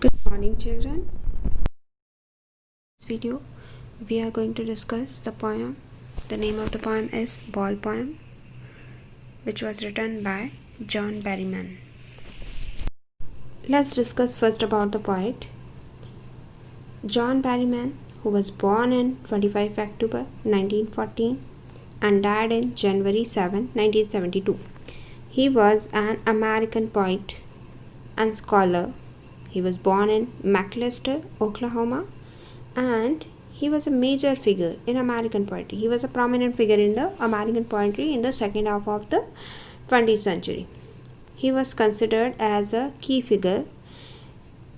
Good morning, children. In this video, we are going to discuss the poem. The name of the poem is Ball Poem, which was written by John Berryman. Let's discuss first about the poet. John Berryman, who was born in 25 October 1914 and died in January 7, 1972. He was an American poet and scholar. He was born in McAlester, Oklahoma, and he was a major figure in American poetry. He was a prominent figure in the American poetry in the second half of the 20th century. He was considered as a key figure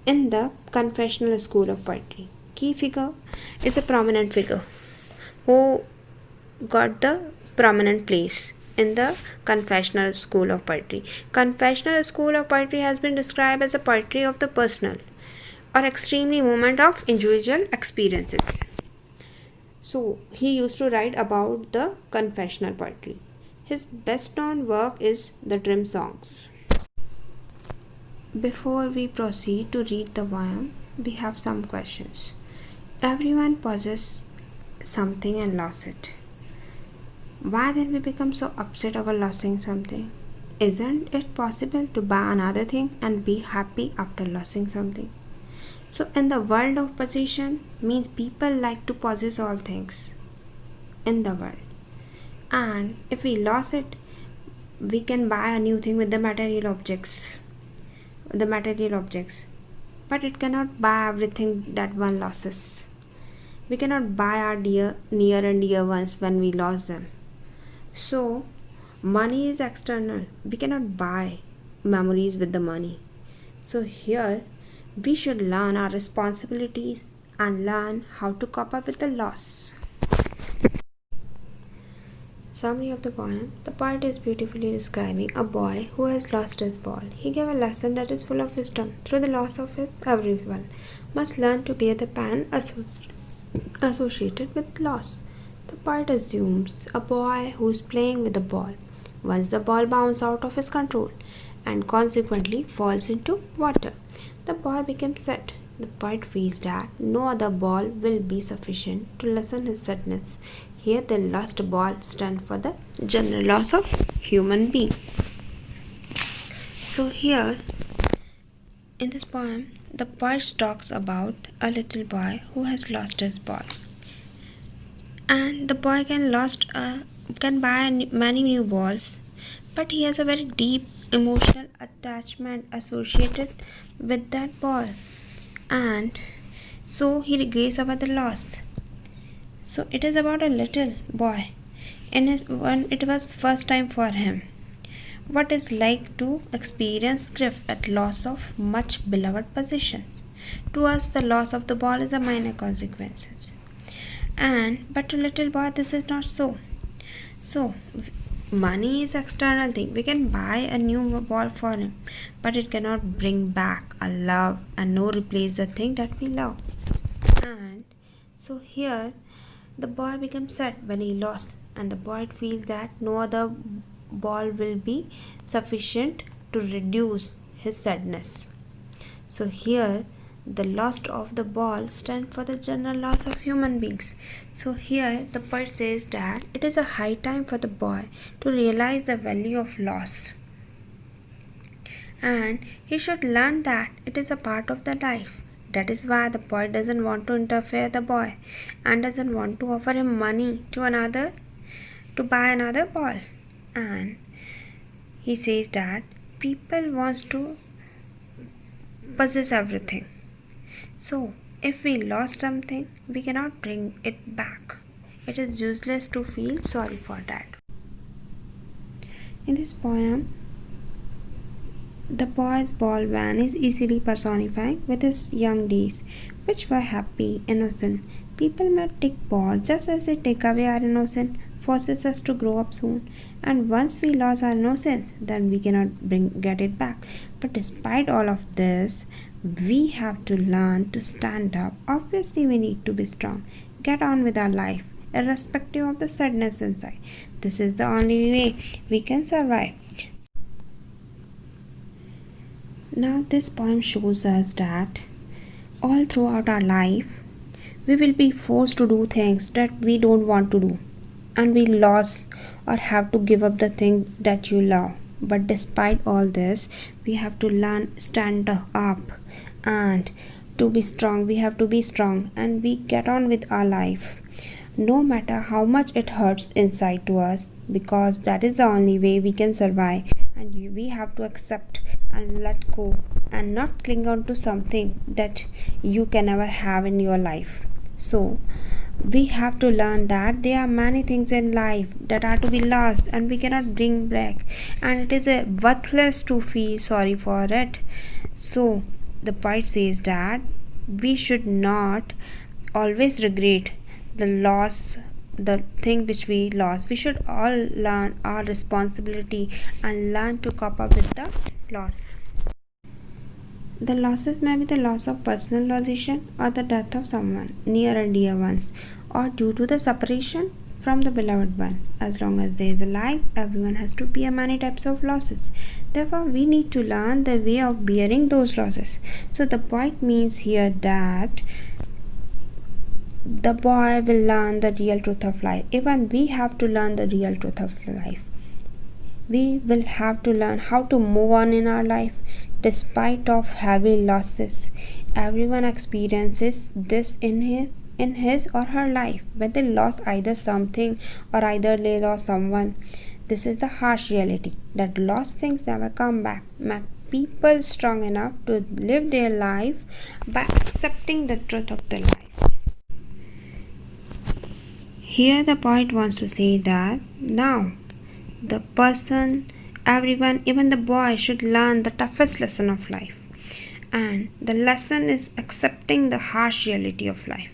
in the confessional school of poetry. Key figure is a prominent figure who got the prominent place in the confessional school of poetry. Confessional school of poetry has been described as a poetry of the personal or extremely moment of individual experiences. So he used to write about the confessional poetry. His best known work is the Dream Songs. Before we proceed to read the poem, we have some questions. Everyone possesses something and lost it. Why then we become so upset over losing something? Isn't it possible to buy another thing and be happy after losing something? So in the world of possession means people like to possess all things in the world. And if we lost it, we can buy a new thing with the material objects. But it cannot buy everything that one loses. We cannot buy our near and dear ones when we lost them. So, money is external. We cannot buy memories with the money. So, here we should learn our responsibilities and learn how to cope up with the loss. Summary of the poem. The poet is beautifully describing a boy who has lost his ball. He gave a lesson that is full of wisdom. Through the loss of his, everyone must learn to bear the pain associated with loss. The poet assumes a boy who is playing with a ball. Once the ball bounces out of his control and consequently falls into water, the boy becomes sad. The poet feels that no other ball will be sufficient to lessen his sadness. Here the lost ball stands for the general loss of human being. So here in this poem, the poet talks about a little boy who has lost his ball. And the boy can buy many new balls, but he has a very deep emotional attachment associated with that ball, and so he regrets about the loss. So it is about a little boy, and when it was first time for him, what is like to experience grief at loss of much beloved possessions. To us, the loss of the ball is a minor consequences. But to little boy this is not so. So money is external thing. We can buy a new ball for him, but it cannot bring back a love and no replace the thing that we love. And so here the boy becomes sad when he lost, and the boy feels that no other ball will be sufficient to reduce his sadness. So here the loss of the ball stands for the general loss of human beings. So here the poet says that it is a high time for the boy to realize the value of loss, and he should learn that it is a part of the life. That is why the poet doesn't want to interfere the boy and doesn't want to offer him money to buy another ball. And he says that people wants to possess everything. So, if we lost something, we cannot bring it back. It is useless to feel sorry for that. In this poem, the boy's ball van is easily personified with his young days, which were happy, innocent. People may take ball just as they take away our innocence, forces us to grow up soon. And once we lose our innocence, then we cannot get it back. But despite all of this, we have to learn to stand up. Obviously, we need to be strong. Get on with our life, irrespective of the sadness inside. This is the only way we can survive. Now, this poem shows us that All throughout our life, we will be forced to do things that we don't want to do, and we lose or have to give up the thing that you love. But despite all this, we have to learn stand up and to be strong. We have to be strong and we get on with our life no matter how much it hurts inside to us, because that is the only way we can survive. And we have to accept and let go and not cling on to something that you can never have in your life. So we have to learn that there are many things in life that are to be lost and we cannot bring back, and it is a worthless to feel sorry for it. So the poet says that we should not always regret the loss, the thing which we lost. We should all learn our responsibility and learn to cope up with the loss. The losses may be the loss of personal possession or the death of someone near and dear ones, or due to the separation from the beloved one. As long as there is a life, everyone has to bear many types of losses. Therefore, we need to learn the way of bearing those losses. So the point means here that the boy will learn the real truth of life. Even we have to learn the real truth of life. We will have to learn how to move on in our life despite of heavy losses. Everyone experiences this in his or her life when they lost either something or either they lost someone. This is the harsh reality that lost things never come back. Make people strong enough to live their life by accepting the truth of their life. Here the poet wants to say that now the person, everyone, even the boy should learn the toughest lesson of life. And the lesson is accepting the harsh reality of life,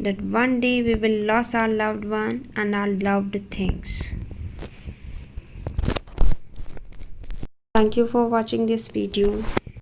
that one day we will lose our loved one and our loved things. Thank you for watching this video.